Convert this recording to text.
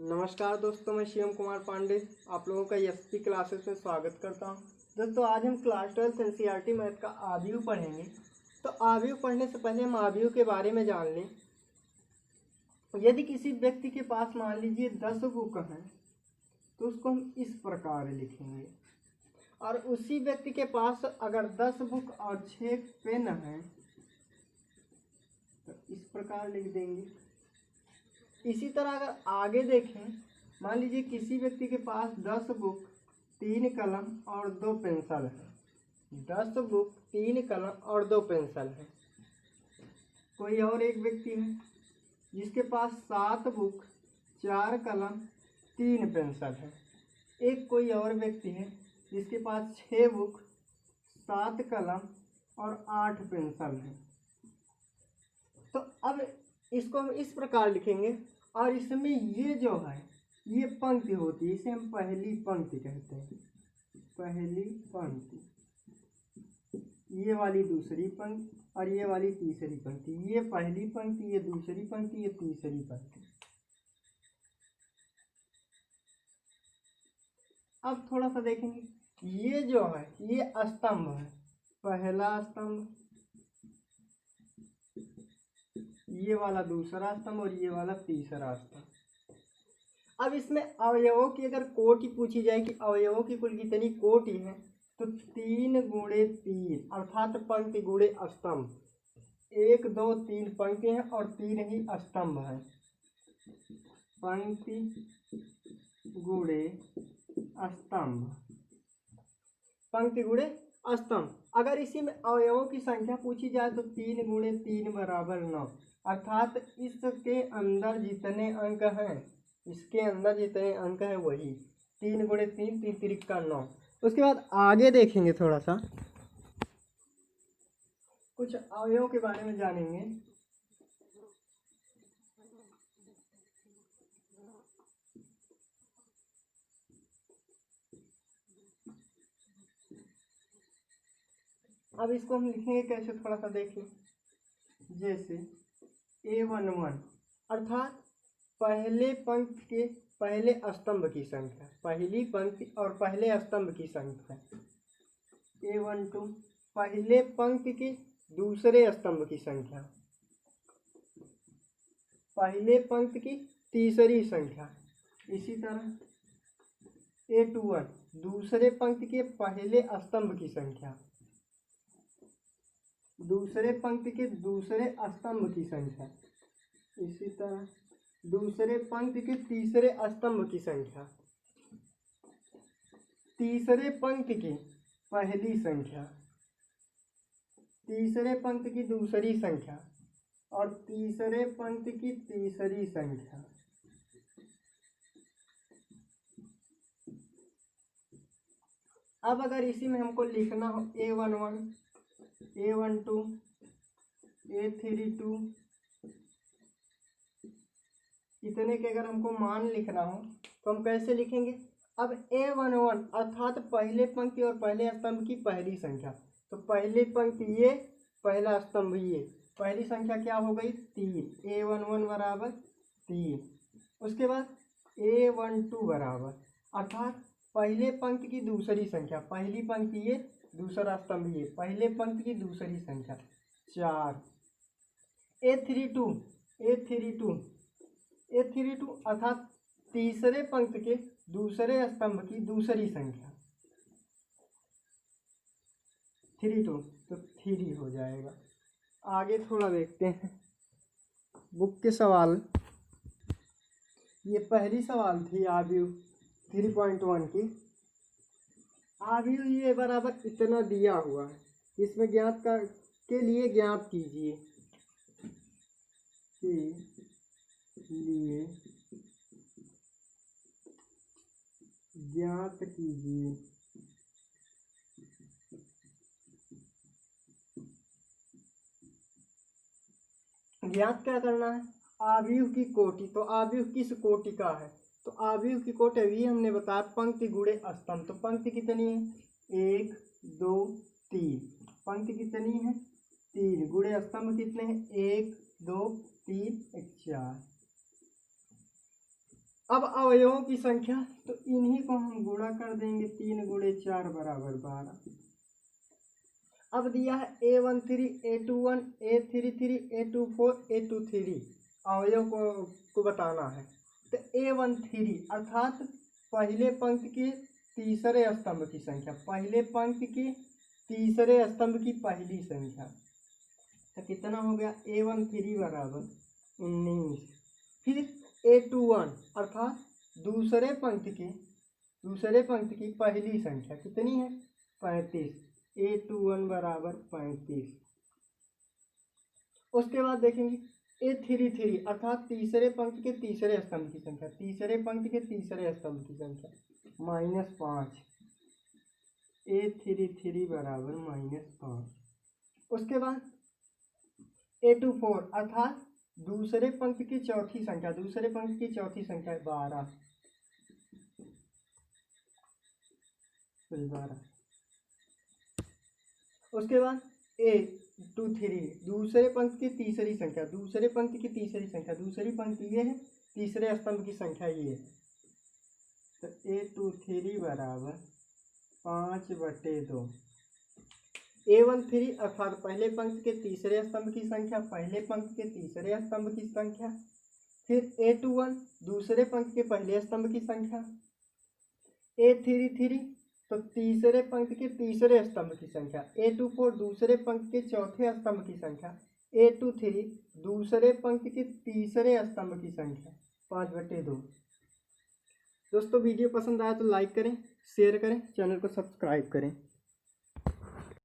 नमस्कार दोस्तों, मैं शिवम कुमार पांडे आप लोगों का एसपी क्लासेस में स्वागत करता हूं। दोस्तों, आज हम क्लास 12 एनसीईआरटी मैथ का आव्यू पढ़ेंगे। तो आव्यू पढ़ने से पहले हम आव्यू के बारे में जान लें। यदि किसी व्यक्ति के पास मान लीजिए 10 बुक हैं तो उसको हम इस प्रकार लिखेंगे, और उसी व्यक्ति के पास अगर 10 बुक और 6 पेन हैं तो इस प्रकार लिख देंगे। इसी तरह अगर आगे देखें, मान लीजिए किसी व्यक्ति के पास 10 बुक 3 कलम और 2 पेंसिल है। 10 बुक 3 कलम और 2 पेंसिल है। कोई और एक व्यक्ति है जिसके पास 7 बुक 4 कलम 3 पेंसिल है। एक कोई और व्यक्ति है जिसके पास 6 बुक 7 कलम और 8 पेंसिल है। तो अब इसको हम इस प्रकार लिखेंगे, और इसमें ये जो है ये पंक्ति होती है, इसे हम पहली पंक्ति कहते हैं। पहली पंक्ति, ये वाली दूसरी पंक्ति और ये वाली तीसरी पंक्ति। ये पहली पंक्ति, ये दूसरी पंक्ति, ये तीसरी पंक्ति। अब थोड़ा सा देखेंगे, ये जो है ये स्तंभ है। पहला स्तंभ, ये वाला दूसरा स्तंभ और ये वाला तीसरा स्तंभ। अब इसमें अवयवों की अगर कोटि पूछी जाए कि अवयवों की कुल कितनी कोटि है, तो 3 गुणे 3 अर्थात पंक्ति गुणे स्तंभ। 1 2 3 पंक्ति हैं और 3 ही स्तंभ हैं। पंक्ति गुणे स्तंभ, पंक्ति गुणे स्तंभ। अगर इसी में अवयवों की संख्या पूछी जाए तो 3 गुणे 3 बराबर 9, अर्थात इसके अंदर जितने अंक हैं, इसके अंदर जितने अंक हैं वही 3 गुणे 3, 3 तिरिक का 9। उसके बाद आगे देखेंगे, थोड़ा सा कुछ अवयवों के बारे में जानेंगे। अब इसको हम लिखेंगे कैसे, थोड़ा सा देखिए। जैसे A11 अर्थात पहले पंक्ति के पहले स्तंभ की संख्या, पहली पंक्ति और पहले स्तंभ की संख्या। A12 पहले पंक्ति के दूसरे स्तंभ की संख्या, पहले पंक्ति की तीसरी संख्या। इसी तरह A21 दूसरे पंक्ति के पहले स्तंभ की संख्या, दूसरे पंक्ति के दूसरे स्तंभ की संख्या। इसी तरह दूसरे पंक्ति के तीसरे स्तंभ की संख्या, तीसरे पंक्ति की पहली संख्या, तीसरे पंक्ति की दूसरी संख्या और तीसरे पंक्ति की तीसरी संख्या। अब अगर इसी में हमको लिखना हो A11 A12 A32 इतने के अगर हमको मान लिखना हो तो हम कैसे लिखेंगे। अब A11 अर्थात पहले पंक्ति और पहले स्तंभ की पहली संख्या, तो पहली पंक्ति ये, पहला स्तंभ ये, पहली संख्या क्या हो गई 3, A11 बराबर 3। उसके बाद A12 बराबर अर्थात पहले पंक्ति की दूसरी संख्या, पहली पंक्ति ये दूसरा स्तंभ ये, पहले पंक्ति की दूसरी संख्या 4। A32 अर्थात तीसरे पंक्ति के दूसरे स्तंभ की दूसरी संख्या 32, तो 3 हो जाएगा। आगे थोड़ा देखते हैं बुक के सवाल। ये पहली सवाल थी आव्यू 3.1 की। आव्यू ये बराबर इतना दिया हुआ है, इसमें ज्ञात के लिए ज्ञात कीजिए, ज्ञात कीजिए। ज्ञात क्या करना है, आव्यूह की कोटि। तो आव्यूह किस कोटि का है, तो आव्यूह की कोटि अभी हमने बताया पंक्ति गुणे स्तंभ। तो पंक्ति कितनी है 1 2 3, पंक्ति कितनी है 3, गुणे स्तंभ कितने हैं 1 2 3 4। अब अवयवों की संख्या, तो इन्हीं को हम गुणा कर देंगे, 3 गुणे 4 बराबर 12। अब दिया है A13, A21, A33, A24, A23, अवयव को बताना है। तो A13 अर्थात पहले पंक्ति के तीसरे स्तंभ की संख्या, पहले पंक्ति के तीसरे स्तंभ की पहली संख्या, तो कितना हो गया, A13 बराबर 19। फिर A21 अर्थात दूसरे पंक्ति की पहली संख्या कितनी है, 35, A21 बराबर 35। उसके बाद देखेंगे A33 अर्थात तीसरे पंक्ति के तीसरे स्तंभ की संख्या, तीसरे पंक्ति के तीसरे स्तंभ की संख्या -5, A33 बराबर -5। उसके बाद A24 अर्थात दूसरे पंक्ति की चौथी संख्या, दूसरे पंक्ति की चौथी संख्या 12। उसके बाद A23 दूसरे पंक्ति की तीसरी संख्या, दूसरे पंक्ति की तीसरी संख्या, दूसरी पंक्ति ये है, तीसरे स्तंभ की संख्या ये है, तो A23 बराबर 5/2। A13 अर्थात पहले पंक्ति के तीसरे स्तंभ की संख्या, पहले पंक्ति के तीसरे स्तंभ की संख्या। फिर A21 दूसरे पंक्ति के पहले स्तंभ की संख्या। A33 तो तीसरे पंक्ति के तीसरे स्तंभ की संख्या। A24 दूसरे पंक्ति के चौथे स्तंभ की संख्या। A23 दूसरे पंक्ति के तीसरे स्तंभ की संख्या 5/2। दोस्तों वीडियो पसंद आया तो लाइक करें, शेयर करें, चैनल को सब्सक्राइब करें।